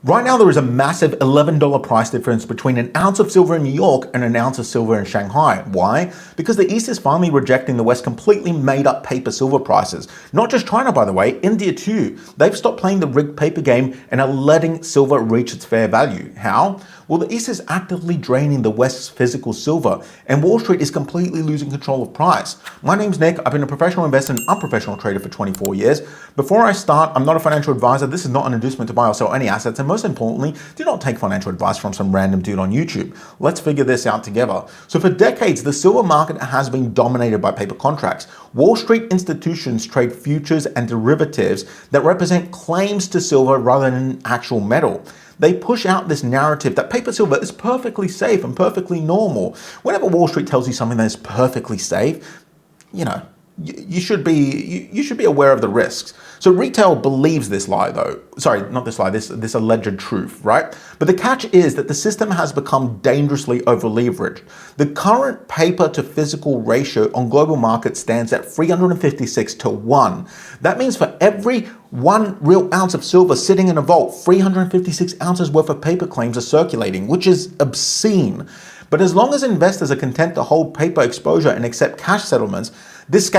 Right now, there is a massive $11 price difference between an ounce of silver in New York and an ounce of silver in Shanghai. Why? Because the East is finally rejecting the West completely made up paper silver prices. Not just China, by the way, India too. They've stopped playing the rigged paper game and are letting silver reach its fair value. How? Well, the East is actively draining the West's physical silver, and Wall Street is completely losing control of price. My name's Nick. I've been a professional investor and unprofessional trader for 24 years. Before I start, I'm not a financial advisor. This is not an inducement to buy or sell any assets, and most importantly, do not take financial advice from some random dude on YouTube. Let's figure this out together. So for decades, the silver market has been dominated by paper contracts. Wall Street institutions trade futures and derivatives that represent claims to silver rather than actual metal. They push out this narrative that paper silver is perfectly safe and perfectly normal. Whenever Wall Street tells you something that is perfectly safe, you should be aware of the risks. So retail believes this lie though. Sorry, not this lie, this alleged truth, right? But the catch is that the system has become dangerously over-leveraged. The current paper to physical ratio on global markets stands at 356 to 1. That means for every 1 real ounce of silver sitting in a vault, 356 ounces worth of paper claims are circulating, which is obscene. But as long as investors are content to hold paper exposure and accept cash settlements, this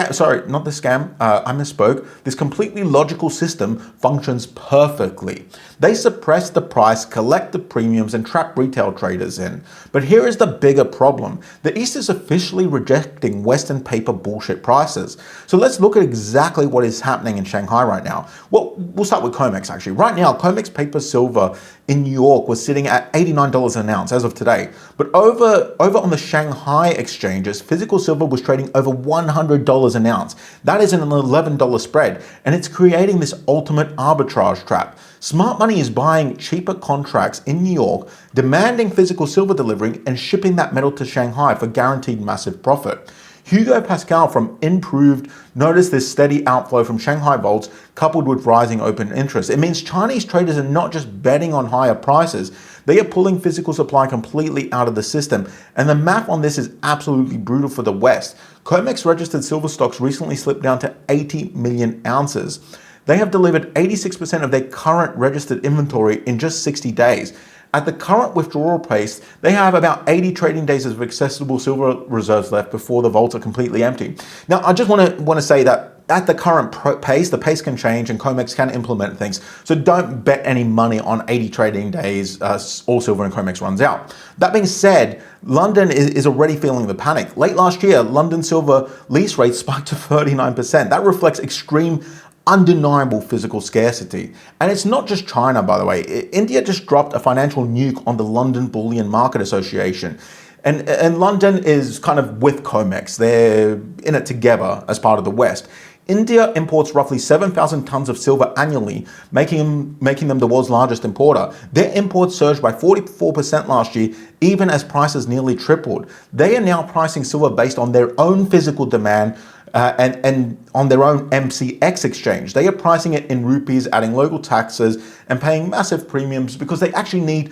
completely logical system functions perfectly. They suppress the price, collect the premiums, and trap retail traders in. But here is the bigger problem. The East is officially rejecting Western paper bullshit prices. So let's look at exactly what is happening in Shanghai right now. Well, we'll start with COMEX actually. Right now, COMEX paper silver in New York was sitting at $89 an ounce as of today. But over on the Shanghai exchanges, physical silver was trading over $100 an ounce. That is an $11 spread, and it's creating this ultimate arbitrage trap. Smart money is buying cheaper contracts in New York, demanding physical silver delivery, and shipping that metal to Shanghai for guaranteed massive profit. Hugo Pascal from Improved noticed this steady outflow from Shanghai vaults coupled with rising open interest. It means Chinese traders are not just betting on higher prices, they are pulling physical supply completely out of the system. And the math on this is absolutely brutal for the West. COMEX registered silver stocks recently slipped down to 80 million ounces. They have delivered 86% of their current registered inventory in just 60 days. At the current withdrawal pace, they have about 80 trading days of accessible silver reserves left before the vaults are completely empty. Now, I just want to say that at the current pace, the pace can change and COMEX can implement things. So don't bet any money on 80 trading days all silver in COMEX runs out. That being said, London is already feeling the panic. Late last year, London silver lease rates spiked to 39%. That reflects extreme undeniable physical scarcity. And it's not just China, by the way. India just dropped a financial nuke on the London Bullion Market Association. And London is kind of with COMEX. They're in it together as part of the West. India imports roughly 7,000 tons of silver annually, making them the world's largest importer. Their imports surged by 44% last year, even as prices nearly tripled. They are now pricing silver based on their own physical demand and on their own MCX exchange. They are pricing it in rupees, adding local taxes and paying massive premiums because they actually need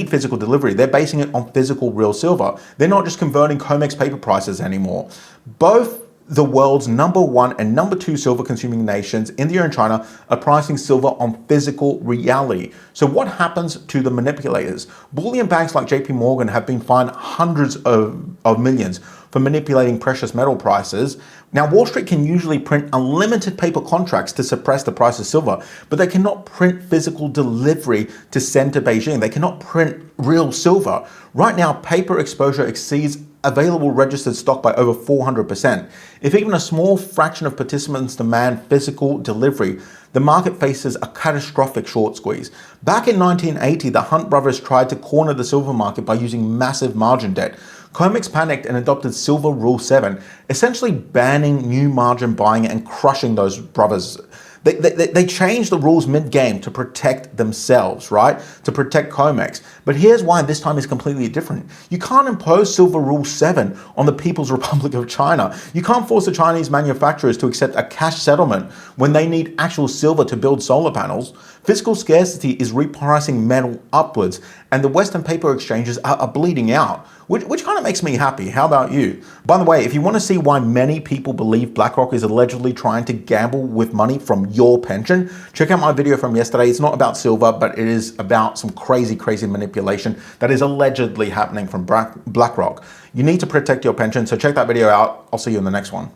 physical delivery. They're basing it on physical real silver. They're not just converting COMEX paper prices anymore. Both the world's #1 and #2 silver consuming nations, India and China, are pricing silver on physical reality. So what happens to the manipulators? Bullion banks like JP Morgan have been fined hundreds of millions for manipulating precious metal prices. Now, Wall Street can usually print unlimited paper contracts to suppress the price of silver, but they cannot print physical delivery to send to Beijing. They cannot print real silver. Right now, paper exposure exceeds available registered stock by over 400%. If even a small fraction of participants demand physical delivery, the market faces a catastrophic short squeeze. Back in 1980, the Hunt brothers tried to corner the silver market by using massive margin debt. COMEX panicked and adopted Silver Rule 7, essentially banning new margin buying and crushing those brothers. They changed the rules mid-game to protect themselves, right? To protect COMEX. But here's why this time is completely different. You can't impose Silver Rule 7 on the People's Republic of China. You can't force the Chinese manufacturers to accept a cash settlement when they need actual silver to build solar panels. Fiscal scarcity is repricing metal upwards, and the Western paper exchanges are bleeding out, which kind of makes me happy. How about you? By the way, if you want to see why many people believe BlackRock is allegedly trying to gamble with money from your pension, check out my video from yesterday. It's not about silver, but it is about some crazy manipulation that is allegedly happening from BlackRock. You need to protect your pension, so check that video out. I'll see you in the next one.